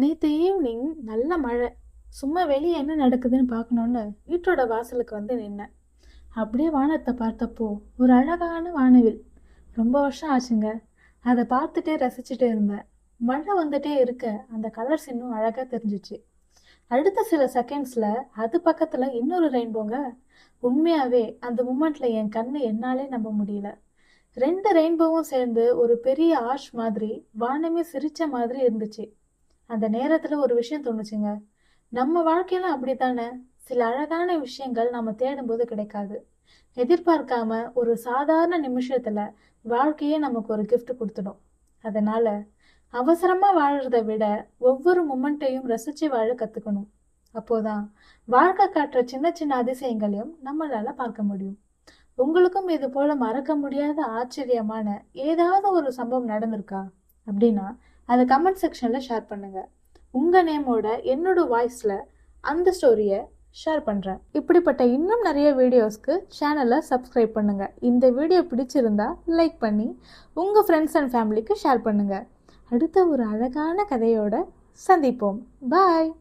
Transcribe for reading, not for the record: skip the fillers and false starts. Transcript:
நேற்று ஈவினிங் நல்ல மழை. சும்மா வெளியே என்ன நடக்குதுன்னு பார்க்கணுன்னு வீட்டோட வாசலுக்கு வந்து நின்னேன். அப்படியே வானத்தை பார்த்தப்போ ஒரு அழகான வானவில். ரொம்ப வருஷம் ஆச்சுங்க. அதை பார்த்துட்டே ரசிச்சுட்டே இருந்தேன். மழை வந்துட்டே இருக்க அந்த கலர்ஸ் இன்னும் அழகாக தெரிஞ்சிச்சு. அடுத்த சில செகண்ட்ஸில் அது பக்கத்தில் இன்னொரு ரெயின்போங்க. உண்மையாகவே அந்த மூமெண்ட்ல என் கண்ணு என்னாலே நம்ப முடியல. ரெண்டு ரெயின்போவும் சேர்ந்து ஒரு பெரிய ஆர்ச் மாதிரி வானமே சிரிச்ச மாதிரி இருந்துச்சு. அந்த நேரத்துல ஒரு விஷயம் தோணுச்சுங்க. நம்ம வாழ்க்கையில அப்படித்தானே சில அழகான விஷயங்கள் நம்ம தேடும்போது கிடைக்காது. எதிர்பார்க்காம ஒரு சாதாரண நிமிஷத்துல வாழ்க்கையே நமக்கு ஒரு கிஃப்ட் கொடுத்துடும். அதனால அவசரமா வாழறத விட ஒவ்வொரு மொமெண்ட்டையும் ரசிச்சு வாழ கத்துக்கணும். அப்போதான் வாழ்க்கை காட்டுற சின்ன சின்ன அதிசயங்களையும் நம்மளால பார்க்க முடியும். உங்களுக்கும் இது போல மறக்க முடியாத ஆச்சரியமான ஏதாவது ஒரு சம்பவம் நடந்திருக்கா அப்படின்னா அதை கமெண்ட் செக்ஷன்ல ஷேர் பண்ணுங்க. உங்க நேமோட என்னோட வாய்ஸ்ல அந்த ஸ்டோரியை ஷேர் பண்றேன். இப்படிப்பட்ட இன்னும் நிறைய வீடியோஸ்க்கு சேனலை சப்ஸ்கிரைப் பண்ணுங்க. இந்த வீடியோ பிடிச்சிருந்தா லைக் பண்ணி உங்க ஃப்ரெண்ட்ஸ் அண்ட் ஃபேமிலிக்கு ஷேர் பண்ணுங்க. அடுத்த ஒரு அழகான கதையோட சந்திப்போம். பாய்.